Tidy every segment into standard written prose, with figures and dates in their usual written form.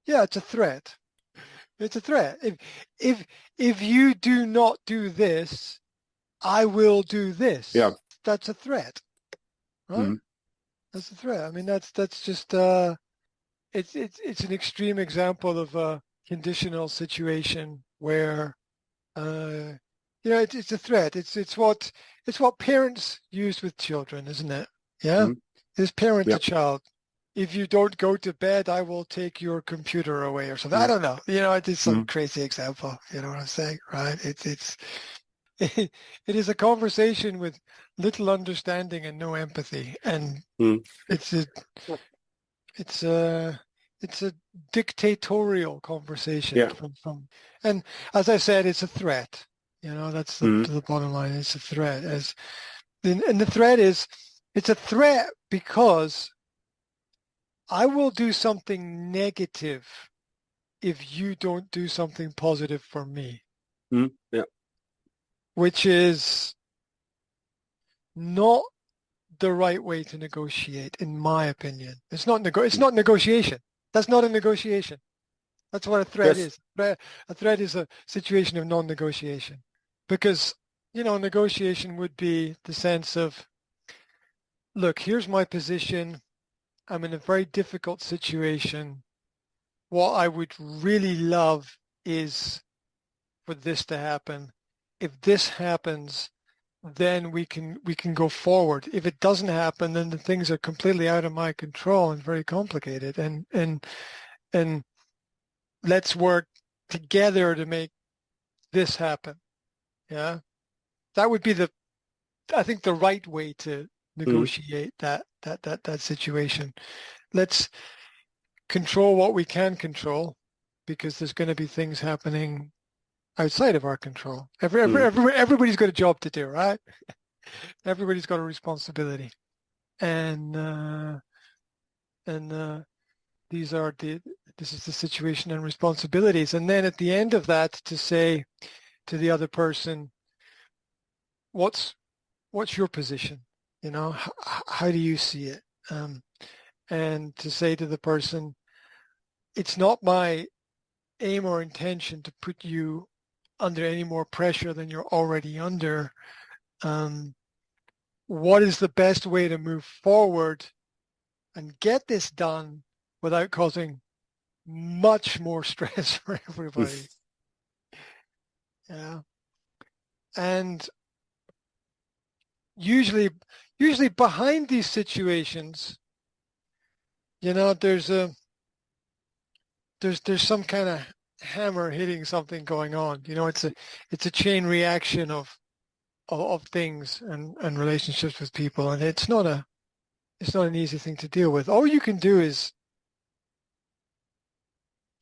Yeah, it's a threat. It's a threat. If you do not do this, I will do this. Yeah. That's a threat, right? Mm. That's a threat. I mean, that's just it's an extreme example of a conditional situation where it's a threat. It's what parents use with children, isn't it? Yeah, Mm. is parent Yeah. to child. If you don't go to bed, I will take your computer away or something. I Mm. don't know. It's some Mm. crazy example. You know what I'm saying, right? It is a conversation with little understanding and no empathy, and Mm. it's a it's a it's a dictatorial conversation Yeah. and as I said, it's a threat. That's Mm. the bottom line. It's a threat, and the threat is it's a threat because I will do something negative if you don't do something positive for me, Mm. Yeah. which is not the right way to negotiate, in my opinion. It's Mm. not negotiation. That's not a negotiation. That's what a threat Yes. is. A threat is a situation of non-negotiation. Because, negotiation would be the sense of, look, here's my position. I'm in a very difficult situation. What I would really love is for this to happen. If this happens, then we can go forward. If it doesn't happen, then the things are completely out of my control and very complicated. And let's work together to make this happen. Yeah, that would be I think the right way to Mm. negotiate that situation. Let's control what we can control because there's going to be things happening outside of our control. Mm. Everybody's got a job to do, right? Everybody's got a responsibility, and uh, and these are this is the situation and responsibilities. And then at the end of that, to say to the other person, what's your position? How do you see it? And to say to the person, it's not my aim or intention to put you under any more pressure than you're already under. Um, what is the best way to move forward and get this done without causing much more stress for everybody? Yeah. And usually, usually behind these situations, there's some kind of hammer hitting something going on. It's a chain reaction of things and relationships with people, and it's not an easy thing to deal with. All you can do is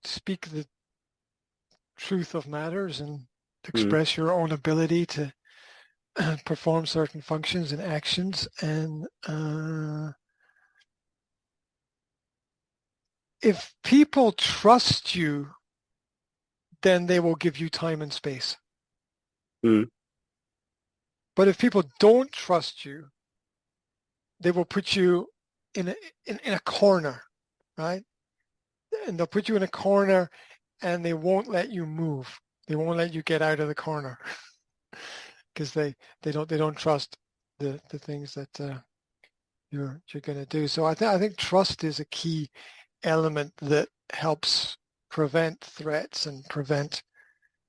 speak the truth of matters and Mm. express your own ability to perform certain functions and actions. And if people trust you, then they will give you time and space. Mm. But if people don't trust you, they will put you in a corner, right? And they'll put you in a corner and they won't let you move. They won't let you get out of the corner because they don't trust the things that you're going to do. So I think trust is a key element that helps prevent threats and prevent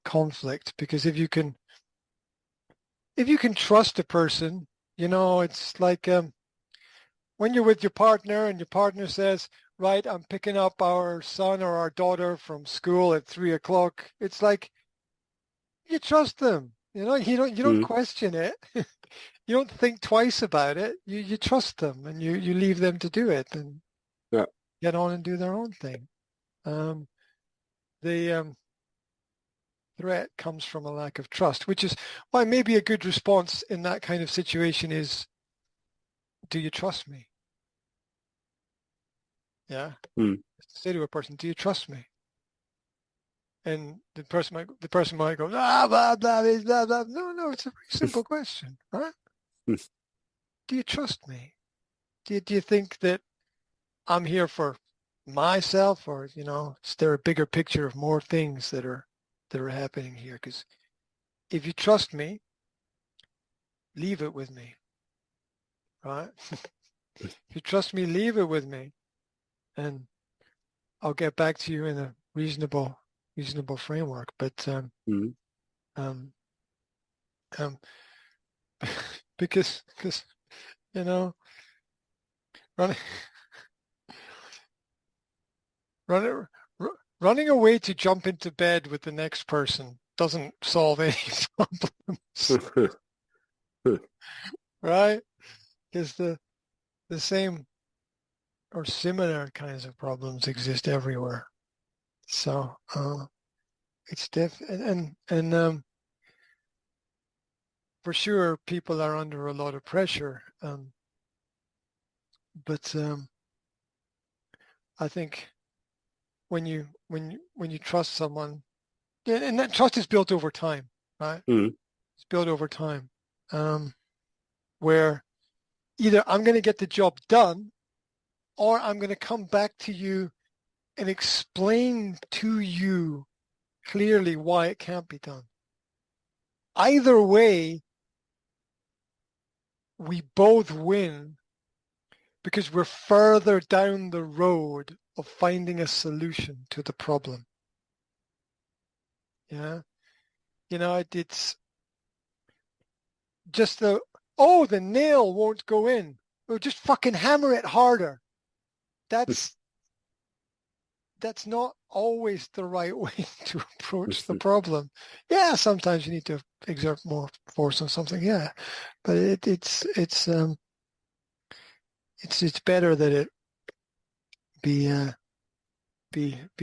conflict. Because if you can trust a person, it's like when you're with your partner and your partner says, right, I'm picking up our son or our daughter from school at 3 o'clock. It's like you trust them. You don't Mm. question it. You don't think twice about it. You trust them and you leave them to do it and Yeah. get on and do their own thing. The threat comes from a lack of trust, which is why maybe a good response in that kind of situation is, do you trust me? Yeah. Mm. Say to a person, do you trust me? And the person might go, blah, blah, blah, blah, blah. No, it's a very simple question, right? Mm. Do you trust me? Do you think that I'm here for myself, or is there a bigger picture of more things that are happening here? Because if you trust me, leave it with me, right? If you trust me, leave it with me, and I'll get back to you in a reasonable framework. But mm, um, um, because you know, running running running away to jump into bed with the next person doesn't solve any problems, right? Because the same or similar kinds of problems exist everywhere. So it's and for sure people are under a lot of pressure. But I think when you trust someone, and that trust is built over time, right? mm, It's built over time, where either I'm going to get the job done, or I'm going to come back to you and explain to you clearly why it can't be done. Either way, we both win because we're further down the road of finding a solution to the problem. Yeah. It's just the nail won't go in. Well, just fucking hammer it harder. That's not always the right way to approach the problem. Yeah, sometimes you need to exert more force on something. Yeah, but it's better that it be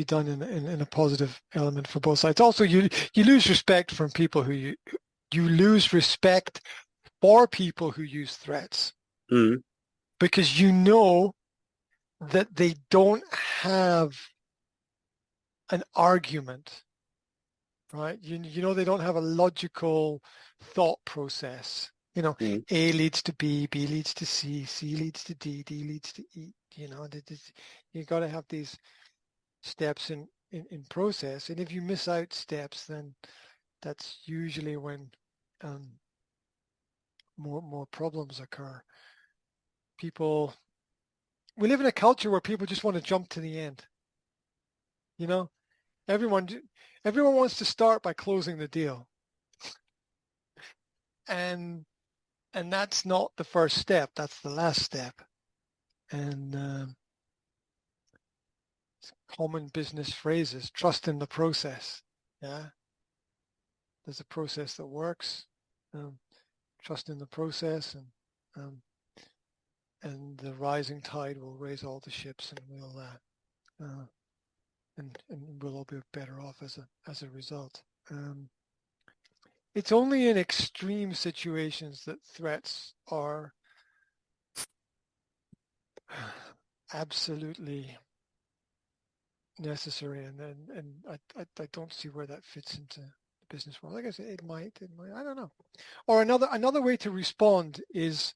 done in a positive element for both sides. Also, you lose respect from people who you lose respect for people who use threats, mm, because you know that they don't have an argument, right? You know they don't have a logical thought process. mm, A leads to B, B leads to C, C leads to D, D leads to E. You got to have these steps in process, and if you miss out steps, then that's usually when more problems occur. We live in a culture where people just want to jump to the end. Everyone everyone wants to start by closing the deal, and that's not the first step. That's the last step. And common business phrases: trust in the process. Yeah, there's a process that works. Trust in the process, and the rising tide will raise all the ships, and we'll all be better off as a result. It's only in extreme situations that threats are absolutely necessary, and I don't see where that fits into the business world. Like I said, it might, I don't know. Or another way to respond is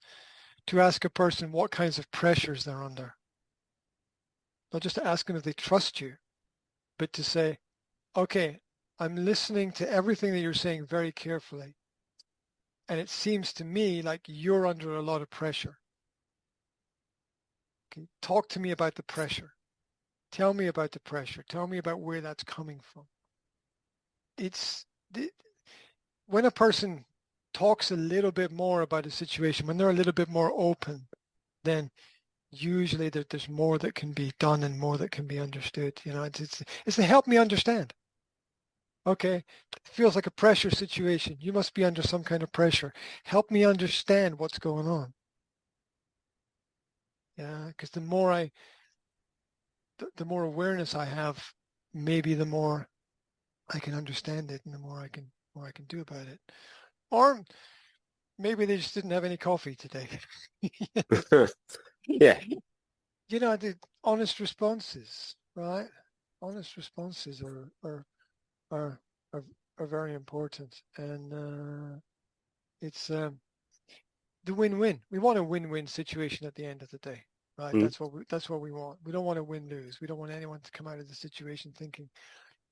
to ask a person what kinds of pressures they're under. Not just to ask them if they trust you, but to say, okay, I'm listening to everything that you're saying very carefully, and it seems to me like you're under a lot of pressure. Okay, talk to me about the pressure. Tell me about the pressure. Tell me about where that's coming from. When a person talks a little bit more about a situation, when they're a little bit more open, then usually there's more that can be done and more that can be understood. It's to help me understand. Okay, it feels like a pressure situation. You must be under some kind of pressure. Help me understand what's going on. Yeah, because the more awareness I have, maybe the more I can understand it, and the more I can do about it. Or maybe they just didn't have any coffee today. yeah. The honest responses, right? Honest responses are are very important, and it's the win-win. We want a win-win situation at the end of the day. right? Mm. That's what we want. We don't want to win-lose. We don't want anyone to come out of the situation thinking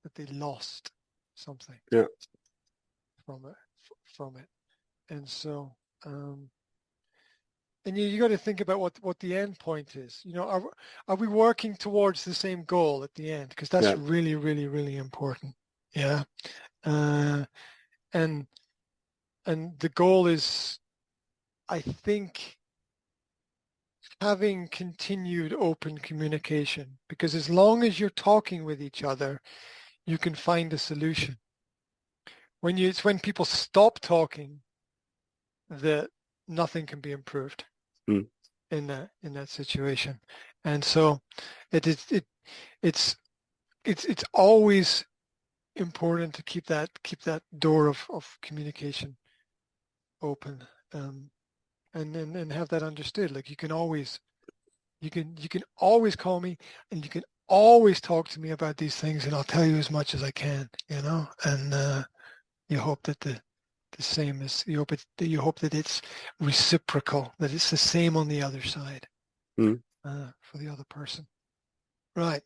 that they lost something Yeah. from it. And so, and you got to think about what the end point is. You know, are we working towards the same goal at the end? Because that's Yeah. really, really, really important. Yeah. And the goal is, I think, having continued open communication, because as long as you're talking with each other, you can find a solution. It's when people stop talking that nothing can be improved Mm. in that situation. And so it's always important to keep that door of communication open, and have that understood. Like you can always call me, and you can always talk to me about these things, and I'll tell you as much as I can, you know. And you hope that the same is you hope that it's reciprocal, that it's the same on the other side, Mm. for the other person. Right.